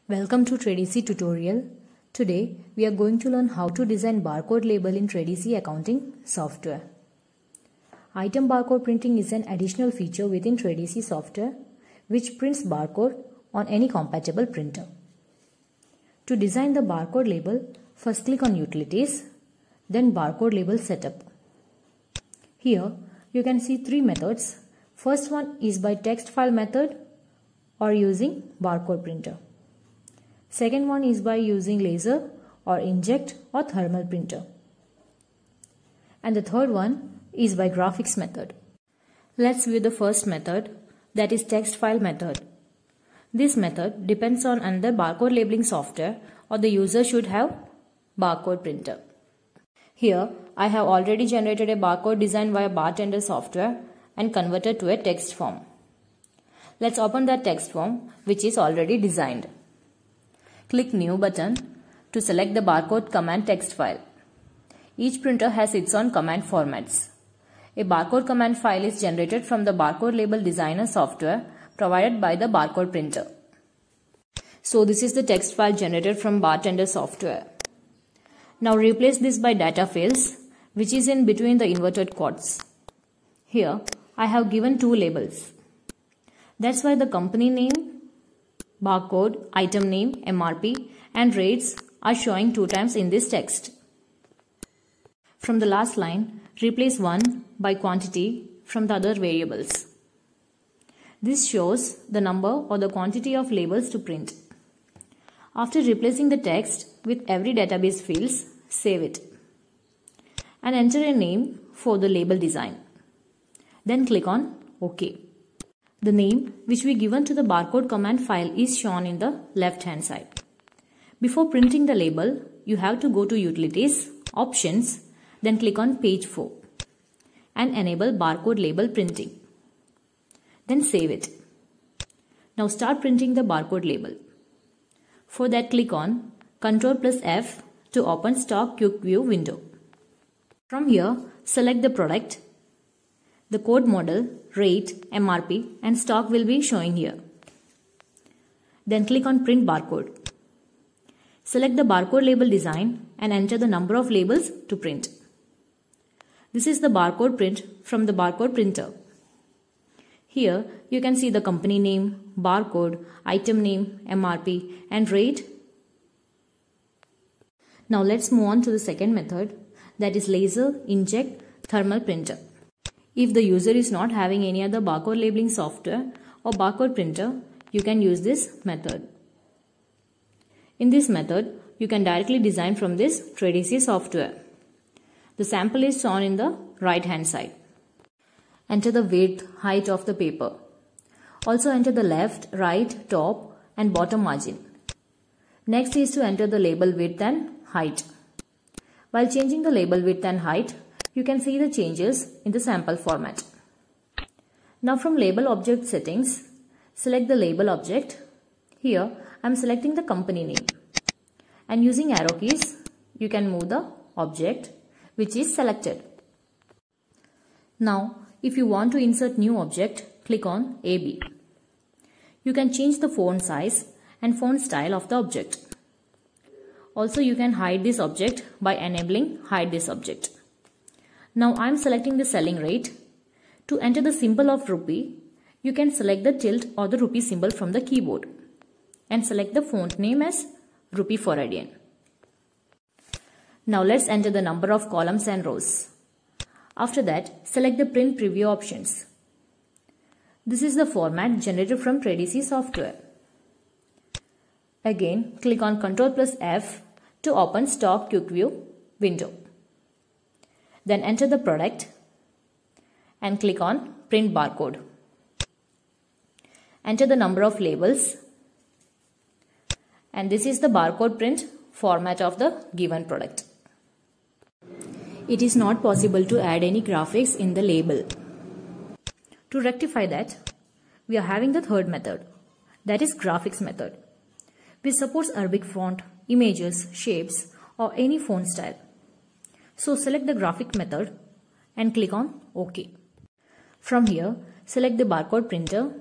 Welcome to TradeEasy tutorial. Today we are going to learn how to design barcode label in TradeEasy accounting software. Item barcode printing is an additional feature within TradeEasy software which prints barcode on any compatible printer. To design the barcode label, first click on Utilities, then Barcode Label Setup. Here you can see three methods. First one is by text file method or using barcode printer. Second one is by using laser or inkjet or thermal printer. And the third one is by graphics method. Let's view the first method, that is text file method. This method depends on another barcode labeling software or the user should have barcode printer. Here I have already generated a barcode design via bartender software and converted to a text form. Let's open that text form which is already designed. Click New button to select the barcode command text file. Each printer has its own command formats. A barcode command file is generated from the barcode label designer software provided by the barcode printer. So this is the text file generated from bartender software. Now replace this by data fields which is in between the inverted quotes. Here I have given two labels. That's why the company name, barcode, item name, MRP and rates are showing two times in this text. From the last line, replace one by quantity from the other variables. This shows the number or the quantity of labels to print. After replacing the text with every database fields, save it and enter a name for the label design. Then click on OK. The name which we given to the barcode command file is shown in the left hand side. Before printing the label, you have to go to Utilities, Options, then click on Page 4 and enable barcode label printing. Then save it. Now start printing the barcode label. For that, click on Ctrl+F to open Stock Quick View window. From here, select the product. The code model, rate, MRP and stock will be showing here. Then click on Print Barcode. Select the barcode label design and enter the number of labels to print. This is the barcode print from the barcode printer. Here you can see the company name, barcode, item name, MRP and rate. Now let's move on to the second method, that is laser, inkjet, thermal printer. If the user is not having any other barcode labeling software or barcode printer, you can use this method. In this method, you can directly design from this TradeEasy software. The sample is shown in the right hand side. Enter the width, height of the paper. Also enter the left, right, top and bottom margin. Next is to enter the label width and height. While changing the label width and height, you can see the changes in the sample format. Now from label object settings, select the label object. Here I am selecting the company name. And using arrow keys, you can move the object which is selected. Now if you want to insert new object, click on AB. You can change the font size and font style of the object. Also you can hide this object by enabling Hide this object. Now I am selecting the selling rate. To enter the symbol of rupee, you can select the tilt or the rupee symbol from the keyboard and select the font name as rupee for Indian. Now let's enter the number of columns and rows. After that, select the print preview options. This is the format generated from TradeEasy software. Again, click on Ctrl+F to open Stock Quick View window. Then enter the product and click on Print Barcode. Enter the number of labels and this is the barcode print format of the given product. It is not possible to add any graphics in the label. To rectify that, we are having the third method, that is graphics method, which supports Arabic font, images, shapes or any font style. So select the graphic method and click on OK. From here, select the barcode printer.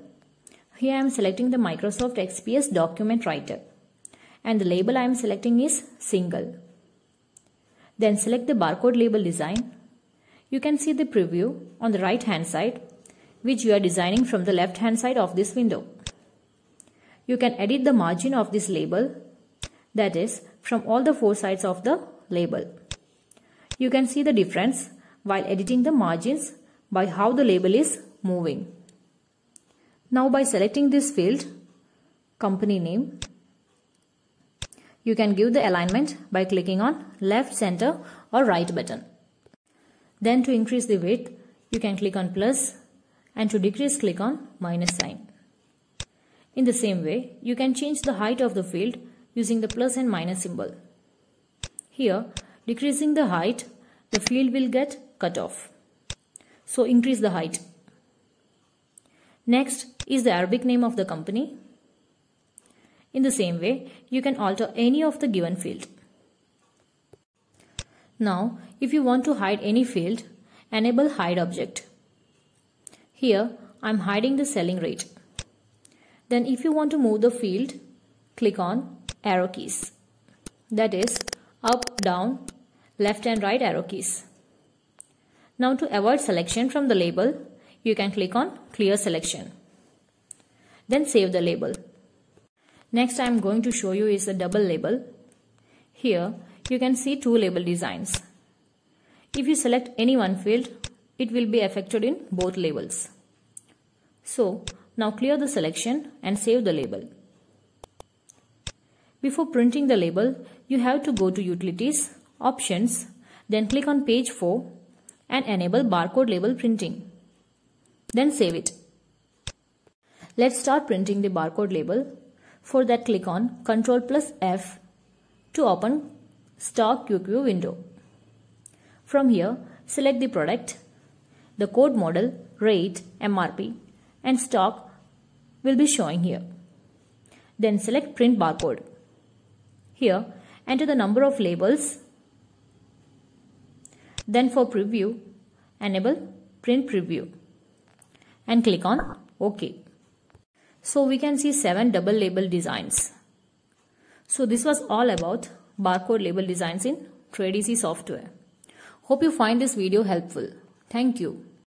Here I am selecting the Microsoft XPS document writer and the label I am selecting is single. Then select the barcode label design. You can see the preview on the right hand side, which you are designing from the left hand side of this window. You can edit the margin of this label, that is from all the four sides of the label. You can see the difference while editing the margins by how the label is moving. Now by selecting this field, company name, you can give the alignment by clicking on left, center or right button. Then to increase the width, you can click on plus, and to decrease click on minus sign. In the same way, you can change the height of the field using the plus and minus symbol. Here, decreasing the height, the field will get cut off. So increase the height. Next is the Arabic name of the company. In the same way, you can alter any of the given field. Now, if you want to hide any field, enable hide object. Here, I am hiding the selling rate. Then if you want to move the field, click on arrow keys. That is up, down, left and right arrow keys. Now to avoid selection from the label, you can click on clear selection. Then save the label. Next I am going to show you is a double label. Here you can see two label designs. If you select any one field, it will be affected in both labels. So now clear the selection and save the label. Before printing the label, you have to go to Utilities, Options, then click on page 4 and enable barcode label printing. Then save it. Let's start printing the barcode label. For that, click on Ctrl+F to open Stock QQ window. From here, select the product, the code model, rate, MRP and stock will be showing here. Then select Print Barcode. Here, enter the number of labels. Then for preview, enable Print Preview and click on OK. So we can see 7 double label designs. So this was all about barcode label designs in TradeEasy software. Hope you find this video helpful. Thank you.